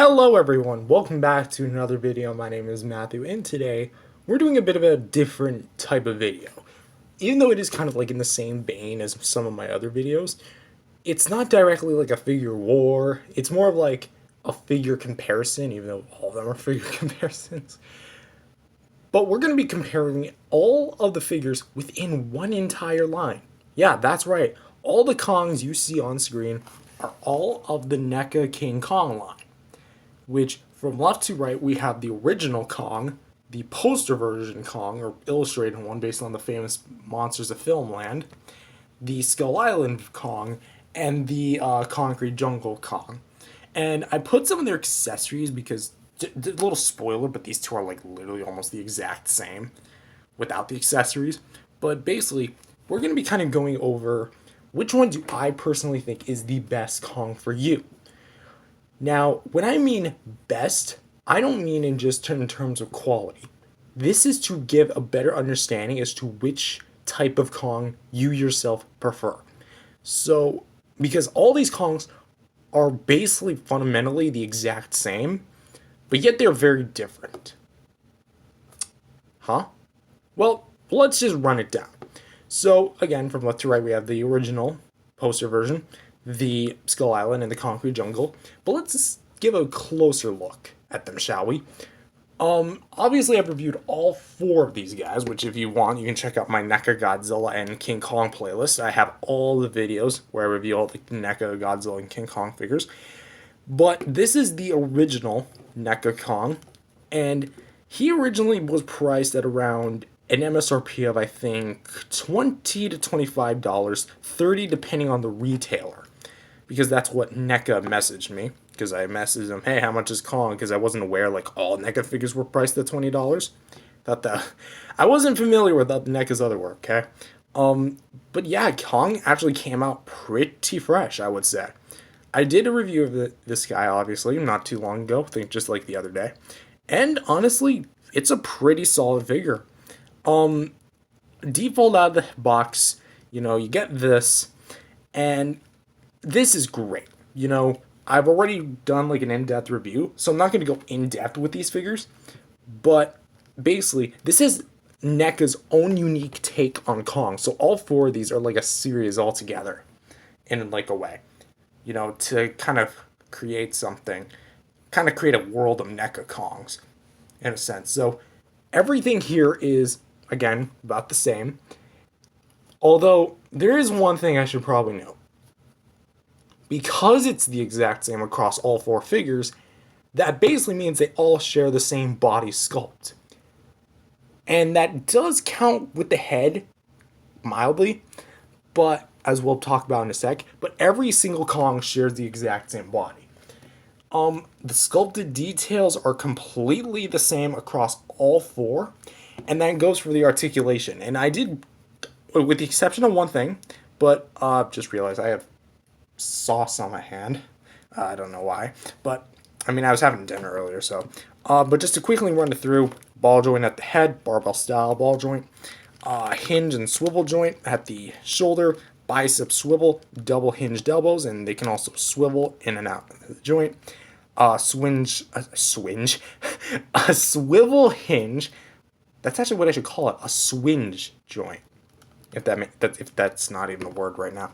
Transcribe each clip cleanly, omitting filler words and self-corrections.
Hello everyone, welcome back to another video. My name is Matthew, and today we're doing a bit of a different type of video. Even though it is kind of like in the same vein as some of my other videos, it's not directly like a figure war, it's more of like a figure comparison, even though all of them are figure comparisons. But we're going to be comparing all of the figures within one entire line. Yeah, that's right, all the Kongs you see on screen are all of the NECA King Kong line. Which, from left to right, we have the original Kong, the poster version Kong, or illustrated one based on the famous Monsters of Filmland, the Skull Island Kong, and the Concrete Jungle Kong. And I put some of their accessories because, a little spoiler, but these two are like literally almost the exact same without the accessories. But basically, we're going to be kind of going over which one do I personally think is the best Kong for you. Now, when I mean best, I don't mean in just in terms of quality. This is to give a better understanding as to which type of Kong you yourself prefer. So, because all these Kongs are basically fundamentally the exact same, but yet they're very different. Huh? Well, let's just run it down. So, again, from left to right, we have the original poster version, the Skull Island, and the Concrete Jungle. But let's give a closer look at them, shall we? Obviously I've reviewed all four of these guys, which if you want, you can check out my NECA Godzilla and King Kong playlist. I have all the videos where I review all the NECA Godzilla and King Kong figures. But this is the original NECA Kong, and he originally was priced at around an MSRP of, I think, $20 to $25, $30 depending on the retailer. Because that's what NECA messaged me. Because I messaged them, hey, how much is Kong? Because I wasn't aware, like, all NECA figures were priced at $20. I wasn't familiar with NECA's other work, okay? But yeah, Kong actually came out pretty fresh, I would say. I did a review of this guy, obviously, not too long ago. I think just like the other day. And honestly, it's a pretty solid figure. Default out of the box, you get this, and this is great. I've already done like an in-depth review, so I'm not going to go in-depth with these figures, but basically, this is NECA's own unique take on Kong. So all four of these are like a series altogether in like a way, to kind of create something, kind of create a world of NECA Kongs in a sense. So everything here is, again, about the same, although there is one thing I should probably note. Because it's the exact same across all four figures, that basically means they all share the same body sculpt. And that does count with the head, mildly, but as we'll talk about in a sec, but every single Kong shares the exact same body. The sculpted details are completely the same across all four, and that goes for the articulation. And I did, with the exception of one thing, but just realized I have sauce on my hand. I don't know why, but I mean, I was having dinner earlier, so. But just to quickly run it through, ball joint at the head, barbell style ball joint, hinge and swivel joint at the shoulder, bicep swivel, double hinged elbows, and they can also swivel in and out of the joint. A swivel hinge. That's actually what I should call it, a swinge joint. If that's not even a word right now.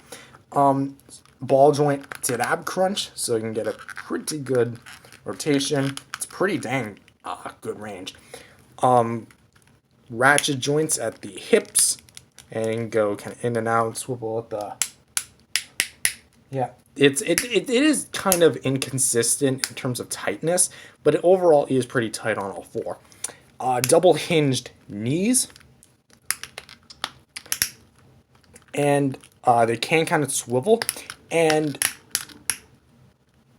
Ball joint to ab crunch, so you can get a pretty good rotation. It's pretty dang good range. Ratchet joints at the hips, and go kind of in and out, swivel at the. Yeah, it is kind of inconsistent in terms of tightness, but it overall is pretty tight on all four. Double hinged knees, and they can kind of swivel, and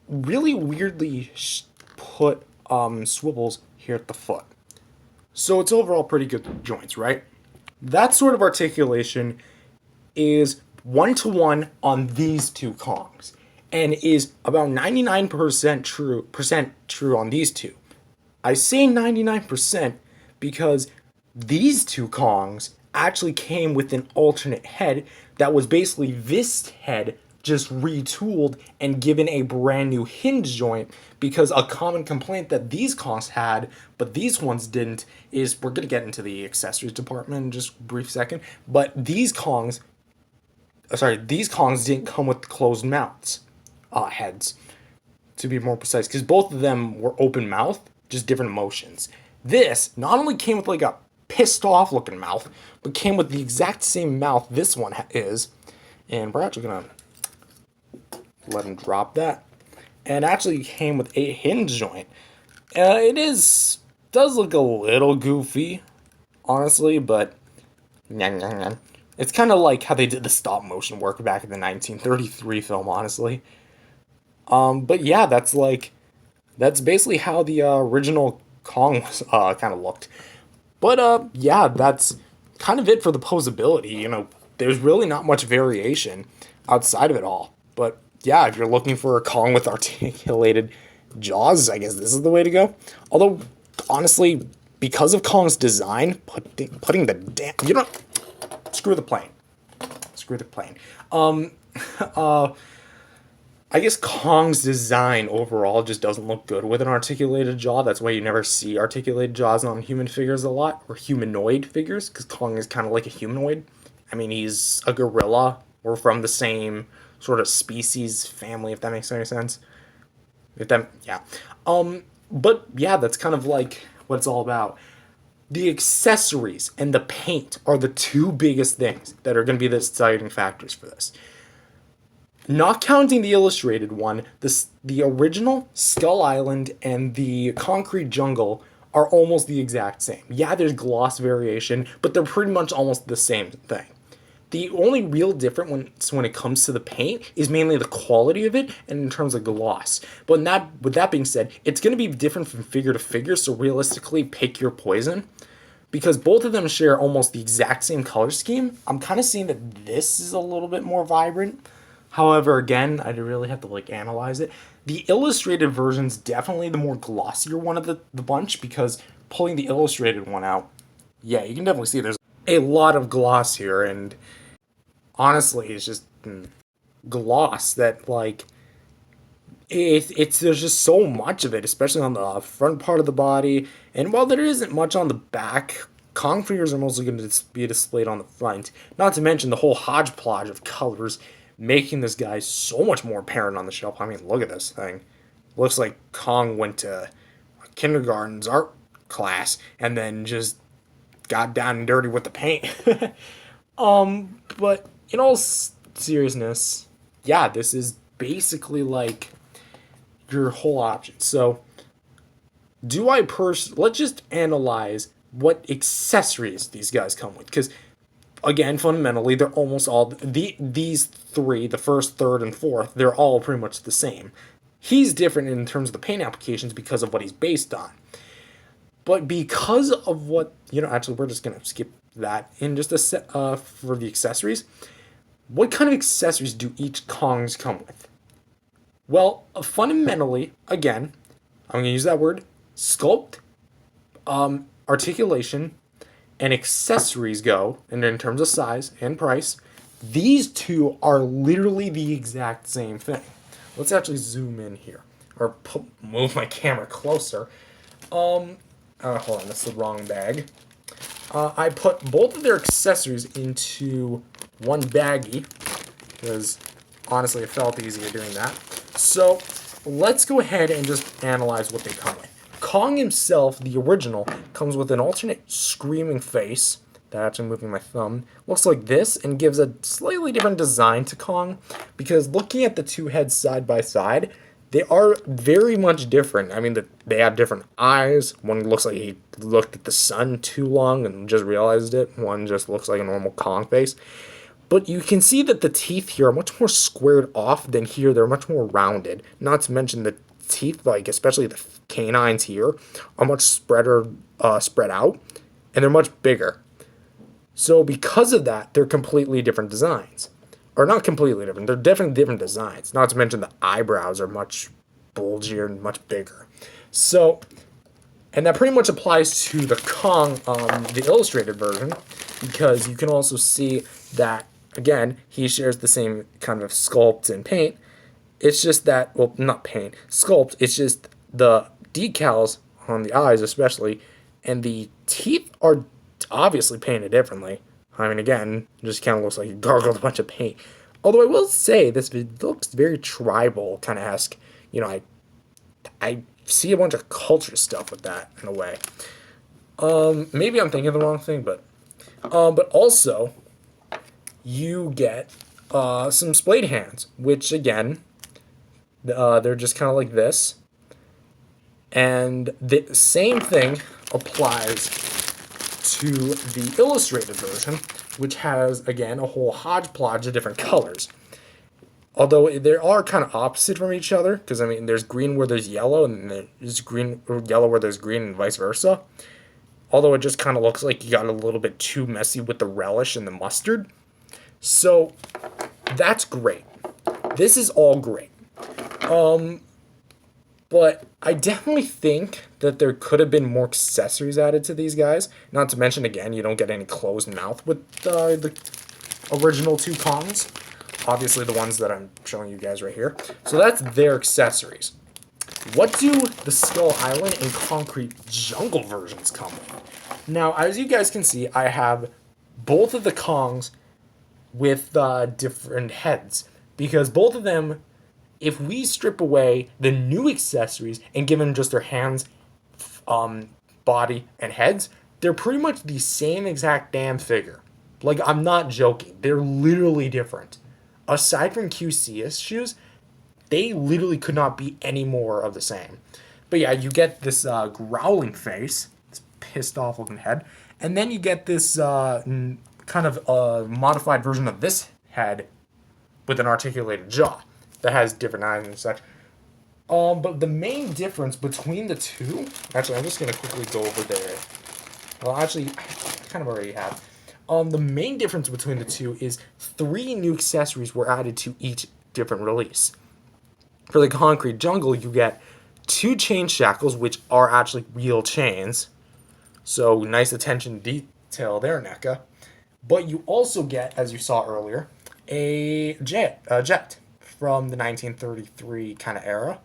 really weirdly put swivels here at the foot. So it's overall pretty good joints, right? That sort of articulation is 1-to-1 on these two Kongs, and is about 99% true on these two. I say 99% because these two Kongs actually came with an alternate head that was basically this head just retooled and given a brand new hinge joint, because a common complaint that these Kongs had, but these ones didn't, is, we're going to get into the accessories department in just a brief second, but these Kongs didn't come with closed mouths, heads, to be more precise, because both of them were open mouth, just different motions. This not only came with like a pissed off looking mouth, but came with the exact same mouth this one is, and we're actually gonna let him drop that, and actually came with a hinge joint. Does look a little goofy, honestly, but it's kind of like how they did the stop motion work back in the 1933 film, honestly. But yeah, that's basically how the original Kong was, kind of looked. But yeah, that's kind of it for the posability. You know, there's really not much variation outside of it all. But yeah, if you're looking for a Kong with articulated jaws, I guess this is the way to go. Although, honestly, because of Kong's design, putting the damn, screw the plane. Screw the plane. I guess Kong's design overall just doesn't look good with an articulated jaw. That's why you never see articulated jaws on human figures a lot, or humanoid figures, because Kong is kind of like a humanoid. I mean, he's a gorilla. We're from the same sort of species family, if that makes any sense. Yeah. But yeah, that's kind of like what it's all about. The accessories and the paint are the two biggest things that are going to be the deciding factors for this. Not counting the illustrated one, the original Skull Island and the Concrete Jungle are almost the exact same. Yeah, there's gloss variation, but they're pretty much almost the same thing. The only real difference when it comes to the paint is mainly the quality of it and in terms of gloss. But with that being said, it's going to be different from figure to figure, so realistically, pick your poison. Because both of them share almost the exact same color scheme, I'm kind of seeing that this is a little bit more vibrant. However, again, I really have to analyze it. The illustrated version's definitely the more glossier one of the bunch, because pulling the illustrated one out, yeah, you can definitely see there's a lot of gloss here, and honestly, it's just gloss that there's just so much of it, especially on the front part of the body. And while there isn't much on the back, Kong figures are mostly going to be displayed on the front. Not to mention the whole hodgepodge of colors, making this guy so much more apparent on the shelf. I mean, look at this thing. Looks like Kong went to kindergarten's art class and then just got down and dirty with the paint. But in all seriousness, yeah, this is basically like your whole option. So, let's just analyze what accessories these guys come with, because again, fundamentally, they're almost all these three, the first, third, and fourth, they're all pretty much the same. He's different in terms of the paint applications because of what he's based on. But because of what, actually, we're just going to skip that in just a set for the accessories. What kind of accessories do each Kongs come with? Well, fundamentally, again, I'm going to use that word, sculpt, articulation, and accessories go, and in terms of size and price, these two are literally the exact same thing. Let's actually zoom in here, or move my camera closer. Hold on, that's the wrong bag. I put both of their accessories into one baggie, because honestly, it felt easier doing that. So let's go ahead and just analyze what they come with. Kong himself, the original, comes with an alternate screaming face. That actually moving my thumb. Looks like this and gives a slightly different design to Kong, because looking at the two heads side by side, they are very much different. I mean, they have different eyes. One looks like he looked at the sun too long and just realized it. One just looks like a normal Kong face. But you can see that the teeth here are much more squared off than here. They're much more rounded. Not to mention the teeth, especially the canines here, are much spread out, and they're much bigger. So because of that, they're completely different designs. Or not completely different, they're definitely different designs. Not to mention the eyebrows are much bulgier and much bigger. So, and that pretty much applies to the Kong, the illustrated version, because you can also see that again, he shares the same kind of sculpt and paint. It's just that, well, not paint, sculpt. It's just the decals on the eyes, especially, and the teeth are obviously painted differently. I mean, again, it just kind of looks like he gargled a bunch of paint. Although I will say, this looks very tribal, kind of esque. You know, I see a bunch of culture stuff with that in a way. Maybe I'm thinking the wrong thing, but also you get some splayed hands, which again, they're just kind of like this. And the same thing applies to the illustrated version, which has, again, a whole hodgepodge of different colors. Although they are kind of opposite from each other, because, I mean, there's green where there's yellow, and there's green or yellow where there's green, and vice versa. Although it just kind of looks like you got a little bit too messy with the relish and the mustard. So, that's great. This is all great. But I definitely think that there could have been more accessories added to these guys. Not to mention, again, you don't get any closed mouth with the original two Kongs. Obviously, the ones that I'm showing you guys right here. So that's their accessories. What do the Skull Island and Concrete Jungle versions come with? Now, as you guys can see, I have both of the Kongs with different heads. Because both of them, if we strip away the new accessories and give them just their hands, body, and heads, they're pretty much the same exact damn figure. Like, I'm not joking. They're literally different. Aside from QC issues, they literally could not be any more of the same. But yeah, you get this growling face, this pissed off looking head, and then you get this kind of modified version of this head with an articulated jaw that has different eyes and such. But the main difference between the two, actually, I'm just going to quickly go over there. Well, actually, I kind of already have. The main difference between the two is 3 new accessories were added to each different release. For the Concrete Jungle, you get 2 chain shackles, which are actually real chains. So, nice attention to detail there, NECA. But you also get, as you saw earlier, a jet from the 1933 kind of era.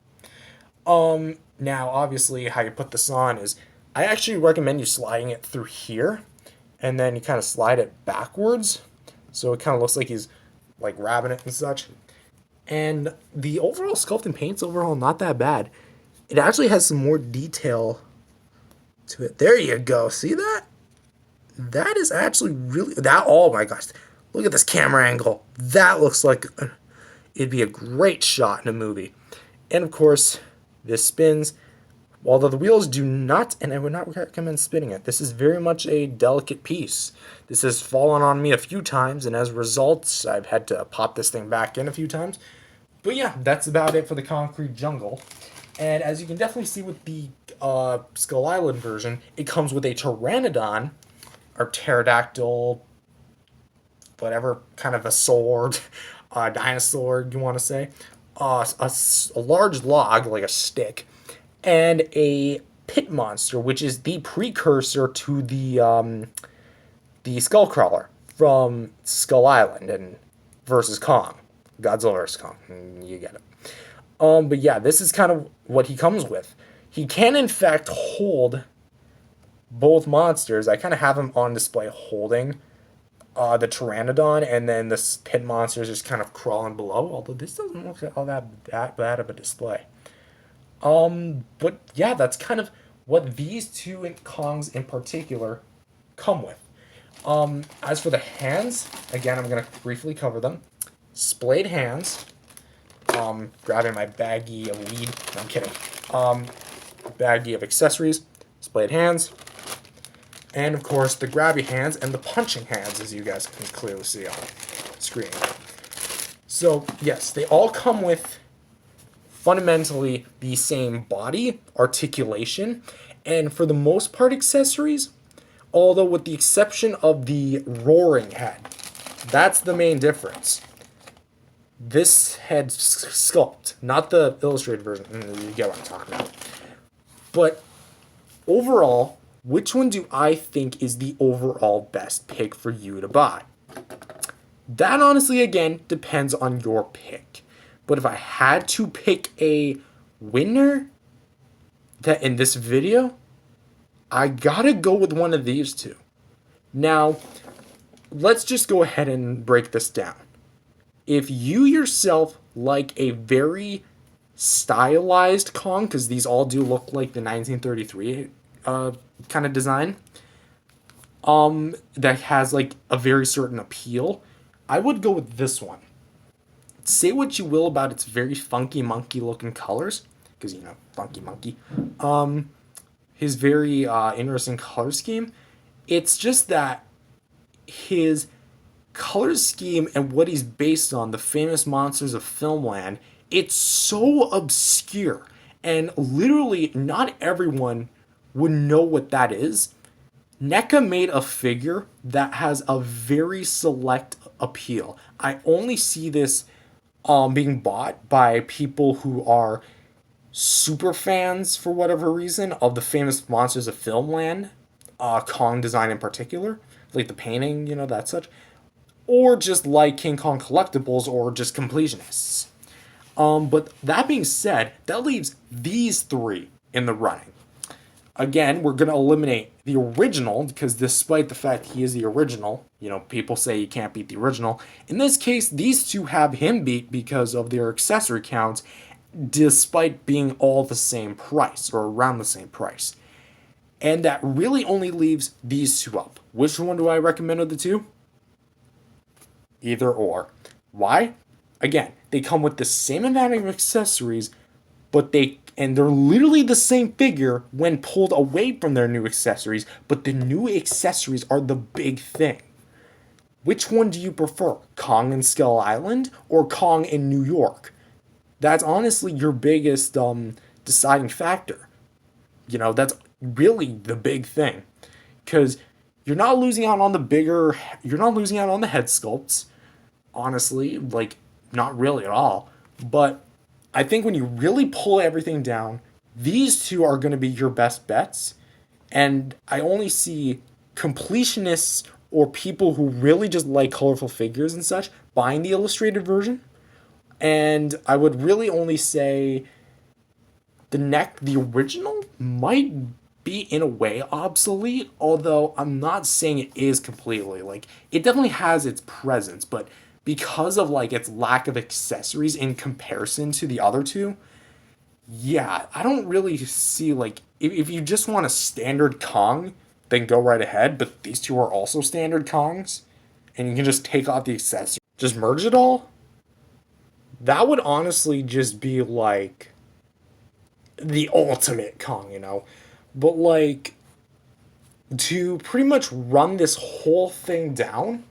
Now, obviously, how you put this on is, I actually recommend you sliding it through here, and then you kind of slide it backwards, so it kind of looks like he's, like, grabbing it and such. And the overall sculpt and paint's overall not that bad. It actually has some more detail to it. There you go. See that? That is actually really... oh my gosh. Look at this camera angle. That looks like it'd be a great shot in a movie. And of course, this spins. Although the wheels do not, and I would not recommend spinning it. This is very much a delicate piece. This has fallen on me a few times, and as a result, I've had to pop this thing back in a few times. But yeah, that's about it for the Concrete Jungle. And as you can definitely see with the Skull Island version, it comes with a Pteranodon, or pterodactyl, whatever kind of a sword, dinosaur you want to say, a large log, like a stick, and a pit monster, which is the precursor to the Skullcrawler from Skull Island and versus Kong. Godzilla vs. Kong. You get it. But yeah, this is kind of what he comes with. He can, in fact, hold both monsters. I kind of have him on display holding the Pteranodon, and then the pit monster is just kind of crawling below, although this doesn't look all that bad of a display. But yeah, that's kind of what these two Kongs in particular come with. As for the hands, again, I'm going to briefly cover them. Splayed hands. Grabbing my baggie of weed. No, I'm kidding. Baggie of accessories. Splayed hands. And, of course, the grabby hands and the punching hands, as you guys can clearly see on screen. So, yes, they all come with fundamentally the same body, articulation, and for the most part accessories, although with the exception of the roaring head. That's the main difference. This head sculpt, not the illustrated version. You get what I'm talking about. But overall, which one do I think is the overall best pick for you to buy? That honestly, again, depends on your pick. But if I had to pick a winner that in this video, I gotta go with one of these two. Now, let's just go ahead and break this down. If you yourself like a very stylized Kong, because these all do look like the 1933 kind of design, that has like a very certain appeal, I would go with this one. Say what you will about its very funky monkey looking colors, because funky monkey. His very interesting color scheme. It's just that his color scheme and what he's based on, the famous monsters of Filmland, it's so obscure. And literally, not everyone would know what that is. NECA made a figure that has a very select appeal. I only see this being bought by people who are super fans, for whatever reason, of the famous monsters of Filmland, Kong design in particular, like the painting, that such, or just like King Kong collectibles, or just completionists. But that being said, that leaves these three in the running. Again, we're going to eliminate the original, because despite the fact he is the original, people say you can't beat the original. In this case, these two have him beat because of their accessory counts, despite being all the same price, or around the same price. And that really only leaves these two up. Which one do I recommend of the two? Either or. Why? Again, they come with the same amount of accessories, but they're literally the same figure when pulled away from their new accessories, but the new accessories are the big thing. Which one do you prefer? Kong in Skull Island or Kong in New York? That's honestly your biggest deciding factor. That's really the big thing. Because you're not losing out on you're not losing out on the head sculpts. Honestly, like, not really at all. But I think when you really pull everything down, these two are going to be your best bets. And I only see completionists or people who really just like colorful figures and such buying the illustrated version. And I would really only say the original might be in a way obsolete, although I'm not saying it is completely. Like, it definitely has its presence, but because of like its lack of accessories in comparison to the other two, yeah, I don't really see like if you just want a standard Kong, then go right ahead. But these two are also standard Kongs, and you can just take off the accessories, just merge it all. That would honestly just be like the ultimate Kong. But like, to pretty much run this whole thing down,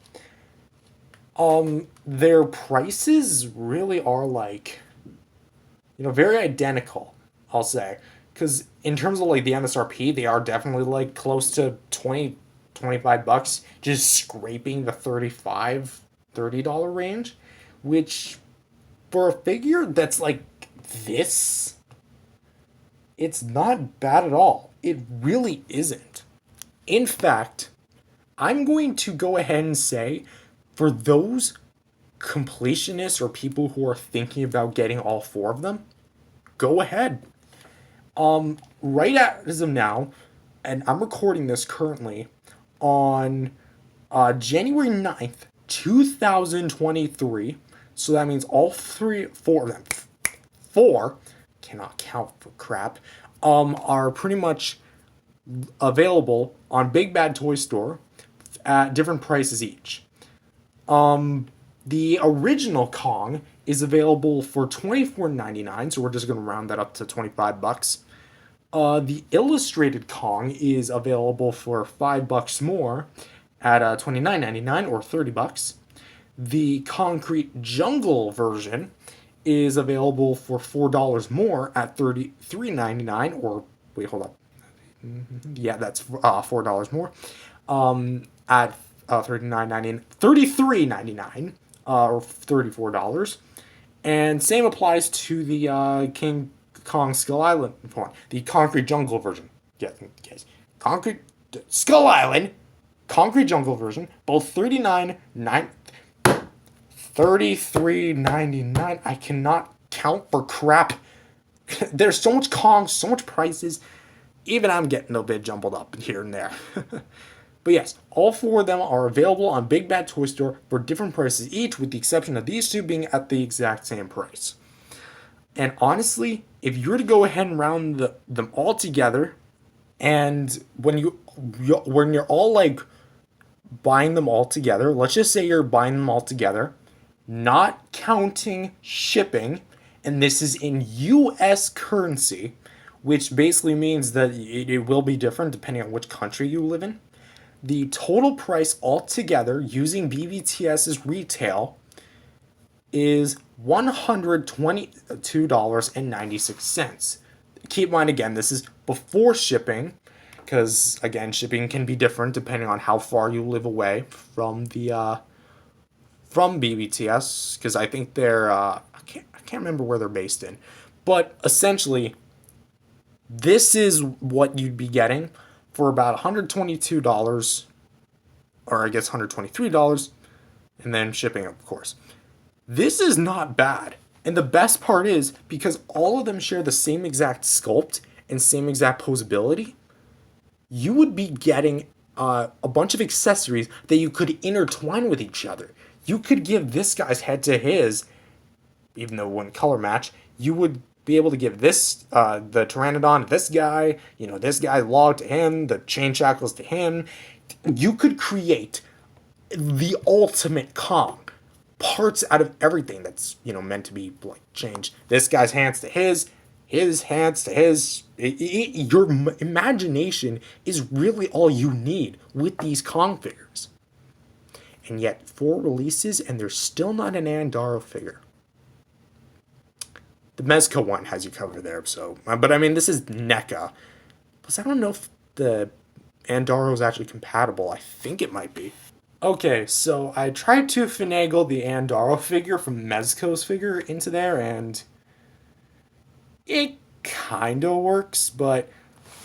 their prices really are like, very identical, I'll say. Because in terms of like the MSRP, they are definitely like close to 20, $25, just scraping the $35, $30 range, which for a figure that's like this, it's not bad at all. It really isn't. In fact, I'm going to go ahead and say, for those completionists or people who are thinking about getting all four of them, go ahead. Right as of now, and I'm recording this currently on January 9th, 2023. So that means four of them, four, cannot count for crap, are pretty much available on Big Bad Toy Store at different prices each. The original Kong is available for $24.99, so we're just going to round that up to $25. The illustrated Kong is available for $5 more at $29.99 or $30. The concrete jungle version is available for $4 more at $33.99 or wait, hold up. Yeah, that's $4 more. At $33.99 or $34. And same applies to the King Kong Skull Island one, the concrete jungle version. Yeah, guys, concrete Skull Island, concrete jungle version, both $39.99 $33.99. I cannot count for crap. There's so much Kong, so much prices. Even I'm getting a bit jumbled up here and there. But yes, all four of them are available on Big Bad Toy Store for different prices each, with the exception of these two being at the exact same price. And honestly, if you were to go ahead and round them all together, and when you're all like buying them all together, let's just say you're buying them all together, not counting shipping, and this is in US currency, which basically means that it will be different depending on which country you live in. The total price altogether using BBTS's retail is $122.96. Keep in mind, again, this is before shipping, because again, shipping can be different depending on how far you live away from the from BBTS, because I think they're I can't remember where they're based in, but essentially, this is what you'd be getting for about $122, or I guess $123, and then shipping, of course. This is not bad. And the best part is, because all of them share the same exact sculpt and same exact posability, you would be getting a bunch of accessories that you could intertwine with each other. You could give this guy's head to his, even though it wouldn't color match. You would be able to give this, the Pteranodon to this guy, this guy log to him, the chain shackles to him. You could create the ultimate Kong. Parts out of everything that's meant to be like changed. This guy's hands to his hands to his. Your imagination is really all you need with these Kong figures. And yet 4 releases and there's still not an Andaro figure. The Mezco one has you covered there, so but I mean this is NECA. Plus I don't know if the Andaro is actually compatible. I think it might be. Okay, so I tried to finagle the Andaro figure from Mezco's figure into there, and it kinda works, but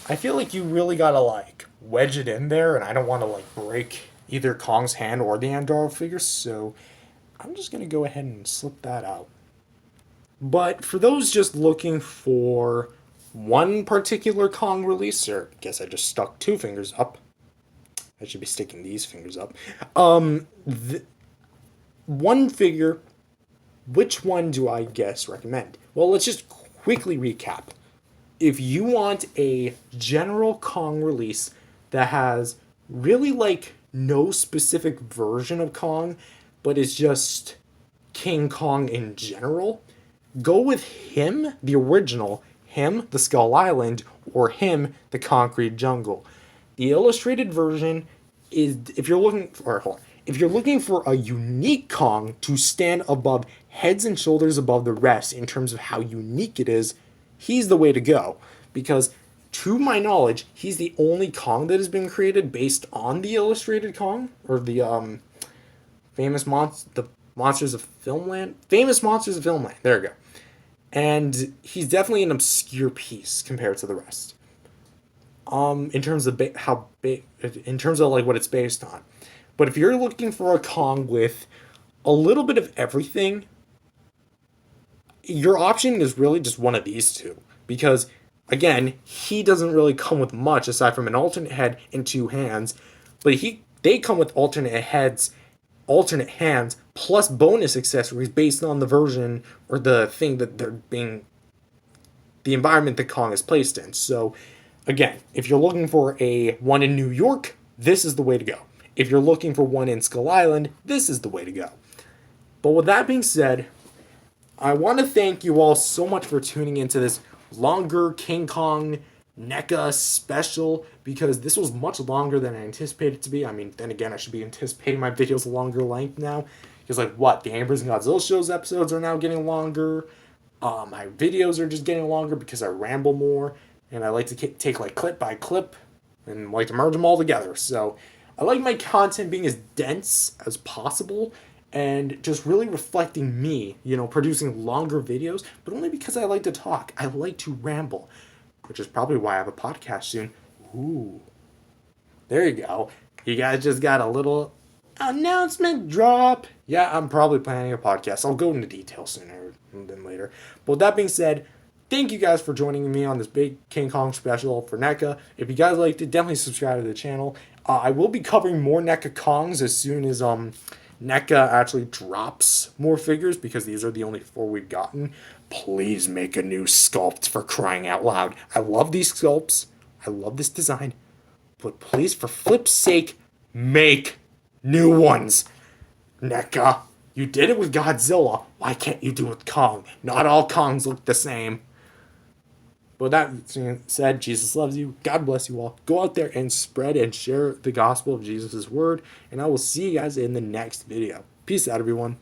I feel like you really gotta like wedge it in there, and I don't want to like break either Kong's hand or the Andaro figure, so I'm just gonna go ahead and slip that out. But for those just looking for one particular Kong release, or I guess I just stuck 2 fingers up. I should be sticking these fingers up. One figure, which one do I guess recommend? Well, let's just quickly recap. If you want a general Kong release that has really like no specific version of Kong, but is just King Kong in general, go with him, the original, him, the Skull Island, or him, the Concrete Jungle. The illustrated version is if you're looking for a unique Kong to stand above heads and shoulders above the rest in terms of how unique it is, he's the way to go. Because to my knowledge, he's the only Kong that has been created based on the illustrated Kong, or the famous Monsters of Filmland. Famous Monsters of Filmland. There we go. And he's definitely an obscure piece compared to the rest. In terms of in terms of like what it's based on. But if you're looking for a Kong with a little bit of everything, your option is really just one of these two. Because again, he doesn't really come with much aside from an alternate head and 2 hands, but they come with alternate heads, alternate hands, plus bonus accessories based on the version or the thing that the environment that Kong is placed in. So again, if you're looking for a one in New York, this is the way to go. If you're looking for one in Skull Island, this is the way to go. But with that being said, I want to thank you all so much for tuning into this longer King Kong NECA special, because this was much longer than I anticipated it to be. I mean, then again, I should be anticipating my videos longer length now. Because the Ambers and Godzilla shows episodes are now getting longer. My videos are just getting longer because I ramble more. And I like to take like clip by clip and like to merge them all together. So I like my content being as dense as possible and just really reflecting me, producing longer videos, but only because I like to talk. I like to ramble, which is probably why I have a podcast soon. Ooh. There you go. You guys just got a little Announcement drop. Yeah, I'm probably planning a podcast. I'll go into detail sooner than later. But with that being said, thank you guys for joining me on this big King Kong special for NECA. If you guys liked it, definitely subscribe to the channel. I will be covering more NECA Kongs as soon as NECA actually drops more figures, because these are the only 4 we've gotten. Please make a new sculpt, for crying out loud. I love these sculpts. I love this design. But please, for flip's sake, make new ones. NECA, you did it with Godzilla. Why can't you do it with Kong? Not all Kongs look the same. But that being said, Jesus loves you. God bless you all. Go out there and spread and share the gospel of Jesus' word. And I will see you guys in the next video. Peace out, everyone.